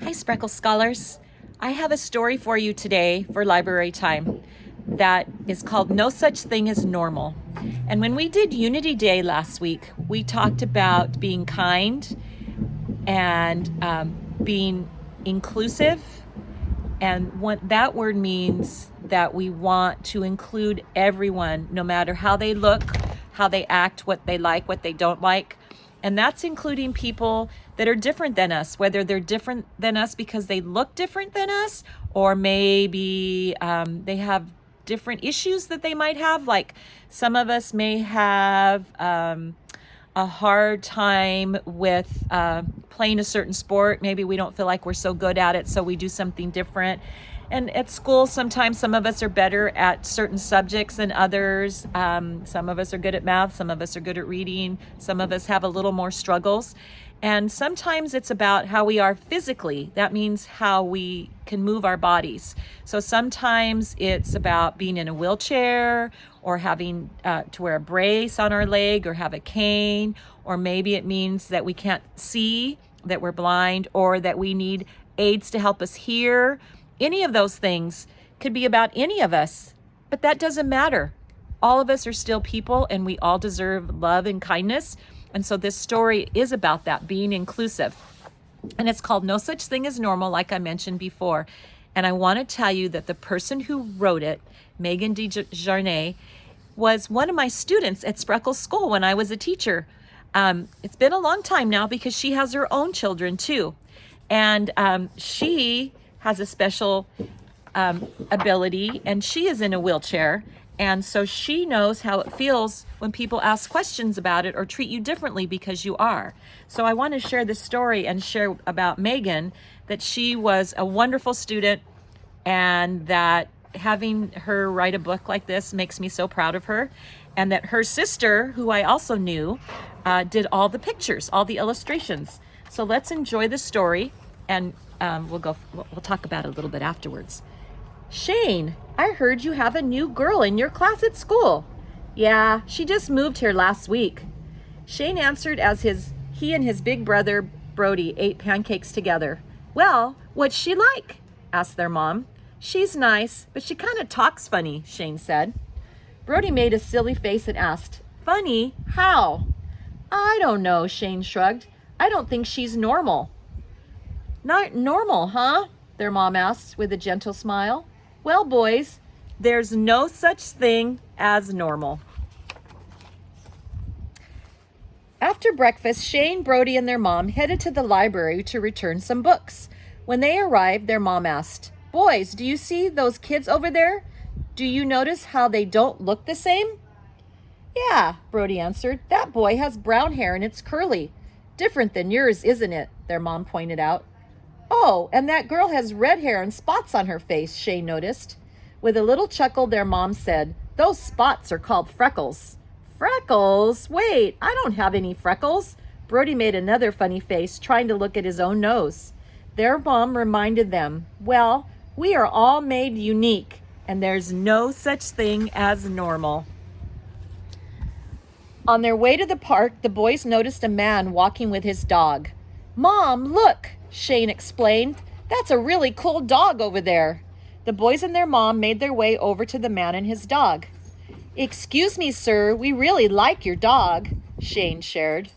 Hi, Spreckle Scholars. I have a story for you today for library time that is called No Such Thing as Normal. And when we did Unity Day last week, we talked about being kind and being inclusive. And what that word means that we want to include everyone, no matter how they look, how they act, what they like, what they don't like. And that's including people that are different than us, whether they're different than us because they look different than us, or maybe they have different issues that they might have. Like some of us may have a hard time with playing a certain sport. Maybe we don't feel like we're so good at it, so we do something different. And at school, sometimes some of us are better at certain subjects than others. Some of us are good at math, some of us are good at reading, some of us have a little more struggles. And sometimes it's about how we are physically. That means how we can move our bodies. So sometimes it's about being in a wheelchair, or having to wear a brace on our leg, or have a cane, or maybe it means that we can't see, that we're blind, or that we need aids to help us hear. Any of those things could be about any of us, but that doesn't matter. All of us are still people, and we all deserve love and kindness. And so this story is about that, being inclusive. And it's called No Such Thing as Normal, like I mentioned before. And I want to tell you that the person who wrote it, Megan DeJarnay, was one of my students at Spreckle School when I was a teacher. It's been a long time now because she has her own children too. And she has a special ability, and she is in a wheelchair. And so she knows how it feels when people ask questions about it or treat you differently because you are. So I want to share this story and share about Megan, that she was a wonderful student, and that having her write a book like this makes me so proud of her. And that her sister, who I also knew, did all the pictures, all the illustrations. So let's enjoy the story, and we'll talk about it a little bit afterwards. Shane, I heard you have a new girl in your class at school. Yeah, she just moved here last week. Shane answered as he and his big brother Brody ate pancakes together. Well, what's she like? Asked their mom. She's nice, but she kind of talks funny, Shane said. Brody made a silly face and asked, Funny? How? I don't know, Shane shrugged. I don't think she's normal. Not normal, huh? Their mom asked with a gentle smile. Well, boys, there's no such thing as normal. After breakfast, Shane, Brody, and their mom headed to the library to return some books. When they arrived, their mom asked, Boys, do you see those kids over there? Do you notice how they don't look the same? Yeah, Brody answered. That boy has brown hair and it's curly. Different than yours, isn't it? Their mom pointed out. Oh, and that girl has red hair and spots on her face, Shane noticed. With a little chuckle, their mom said, Those spots are called freckles. Freckles? Wait, I don't have any freckles. Brody made another funny face, trying to look at his own nose. Their mom reminded them, Well, we are all made unique, and there's no such thing as normal. On their way to the park, the boys noticed a man walking with his dog. Mom, look, Shane explained. That's a really cool dog over there. The boys and their mom made their way over to the man and his dog. Excuse me, sir, we really like your dog, Shane shared.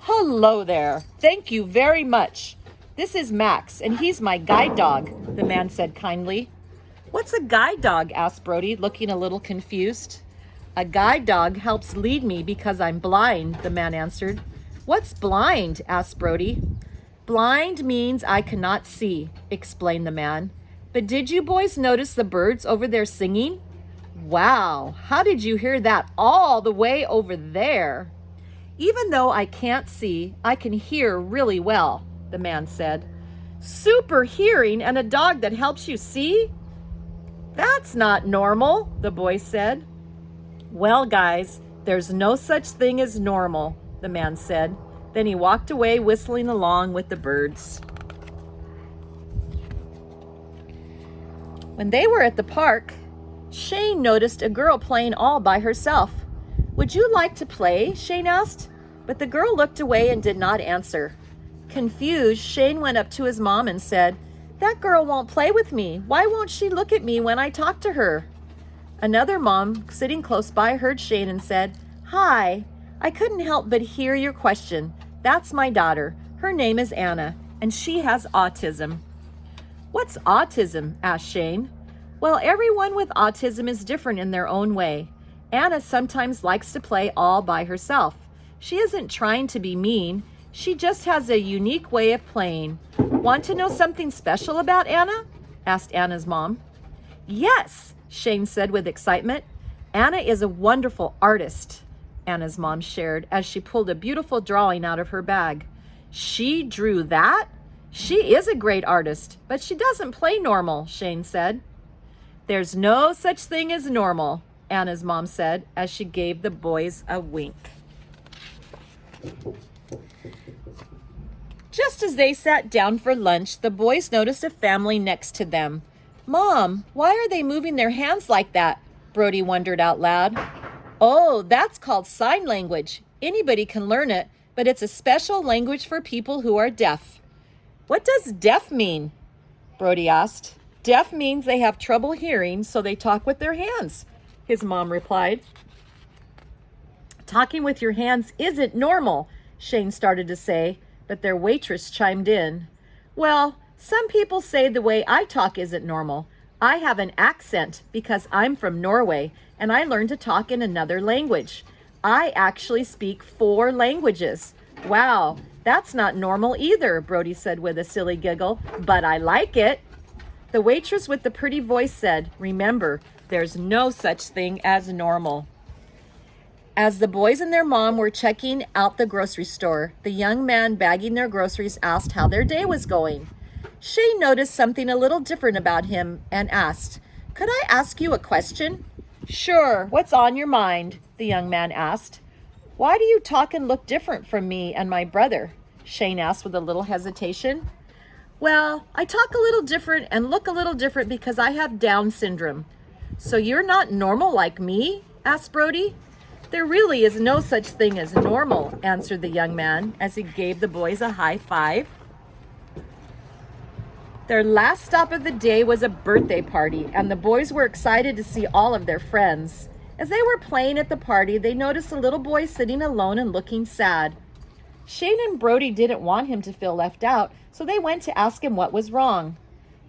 Hello there. Thank you very much. This is Max, and he's my guide dog, the man said kindly. What's a guide dog? Asked Brody, looking a little confused. A guide dog helps lead me because I'm blind, the man answered. What's blind? Asked Brody. Blind means I cannot see, explained the man. But did you boys notice the birds over there singing? Wow, how did you hear that all the way over there? Even though I can't see, I can hear really well, the man said. Super hearing and a dog that helps you see? That's not normal, the boy said. Well, guys, there's no such thing as normal, the man said. Then he walked away whistling along with the birds. When they were at the park, Shane noticed a girl playing all by herself. Would you like to play? Shane asked, but the girl looked away and did not answer. Confused, Shane went up to his mom and said, "That girl won't play with me. Why won't she look at me when I talk to her?" Another mom sitting close by heard Shane and said, "Hi, I couldn't help but hear your question. That's my daughter. Her name is Anna, and she has autism." "What's autism?" asked Shane. "Well, everyone with autism is different in their own way. Anna sometimes likes to play all by herself. She isn't trying to be mean. She just has a unique way of playing. Want to know something special about Anna?" asked Anna's mom. "Yes," Shane said with excitement. "Anna is a wonderful artist," Anna's mom shared as she pulled a beautiful drawing out of her bag. "She drew that? She is a great artist, but she doesn't play normal," Shane said. "There's no such thing as normal," Anna's mom said as she gave the boys a wink. Just as they sat down for lunch, the boys noticed a family next to them. "Mom, why are they moving their hands like that?" Brody wondered out loud. "Oh, that's called sign language. Anybody can learn it, but it's a special language for people who are deaf." "What does deaf mean?" Brody asked. "Deaf means they have trouble hearing, so they talk with their hands," his mom replied. "Talking with your hands isn't normal," Shane started to say, but their waitress chimed in. "Well, some people say the way I talk isn't normal. I have an accent because I'm from Norway, and I learned to talk in another language. I actually speak 4 languages. Wow, that's not normal either," Brody said with a silly giggle, "but I like it." The waitress with the pretty voice said, "Remember, there's no such thing as normal." As the boys and their mom were checking out the grocery store, the young man bagging their groceries asked how their day was going. Shane noticed something a little different about him and asked, "Could I ask you a question?" "Sure, what's on your mind?" the young man asked. "Why do you talk and look different from me and my brother?" Shane asked with a little hesitation. "Well, I talk a little different and look a little different because I have Down syndrome." "So you're not normal like me?" asked Brody. "There really is no such thing as normal," answered the young man as he gave the boys a high five. Their last stop of the day was a birthday party, and the boys were excited to see all of their friends. As they were playing at the party, they noticed a little boy sitting alone and looking sad. Shane and Brody didn't want him to feel left out, so they went to ask him what was wrong.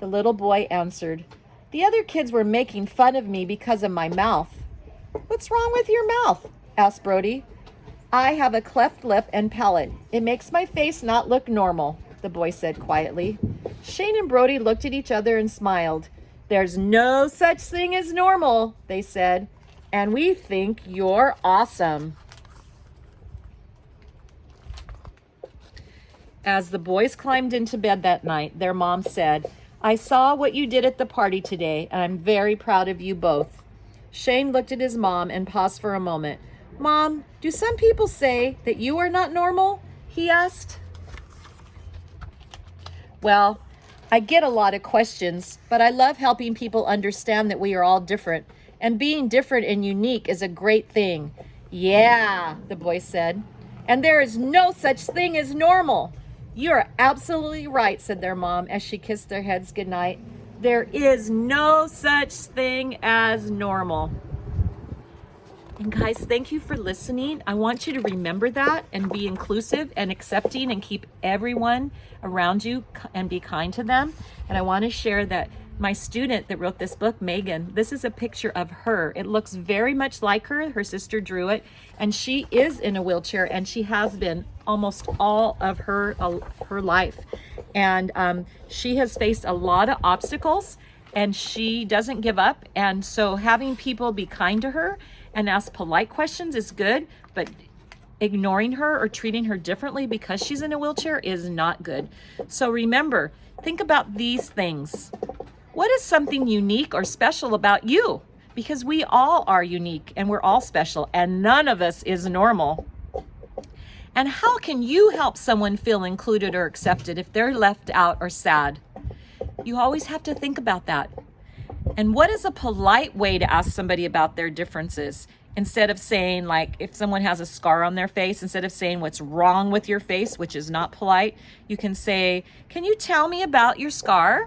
The little boy answered, "The other kids were making fun of me because of my mouth." "What's wrong with your mouth?" asked Brody. "I have a cleft lip and palate. It makes my face not look normal," the boy said quietly. Shane and Brody looked at each other and smiled. "There's no such thing as normal," they said, "and we think you're awesome." As the boys climbed into bed that night, their mom said, "I saw what you did at the party today, and I'm very proud of you both." Shane looked at his mom and paused for a moment. "Mom, do some people say that you are not normal?" he asked. "Well, I get a lot of questions, but I love helping people understand that we are all different, and being different and unique is a great thing." "Yeah," the boy said, "and there is no such thing as normal." "You're absolutely right," said their mom as she kissed their heads goodnight. There is no such thing as normal. And guys, thank you for listening. I want you to remember that and be inclusive and accepting and keep everyone around you and be kind to them. And I want to share that my student that wrote this book, Megan, this is a picture of her. It looks very much like her. Her sister drew it, and she is in a wheelchair, and she has been almost all of her life. And she has faced a lot of obstacles, and she doesn't give up. And so having people be kind to her and ask polite questions is good, but ignoring her or treating her differently because she's in a wheelchair is not good. So remember, think about these things. What is something unique or special about you? Because we all are unique and we're all special, and none of us is normal. And how can you help someone feel included or accepted if they're left out or sad? You always have to think about that. And what is a polite way to ask somebody about their differences? Instead of saying, like, if someone has a scar on their face, instead of saying what's wrong with your face, which is not polite, you can say, can you tell me about your scar?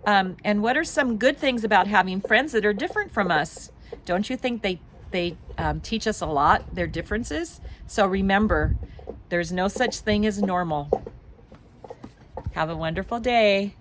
And what are some good things about having friends that are different from us? Don't you think they teach us a lot, their differences? So remember, there's no such thing as normal. Have a wonderful day.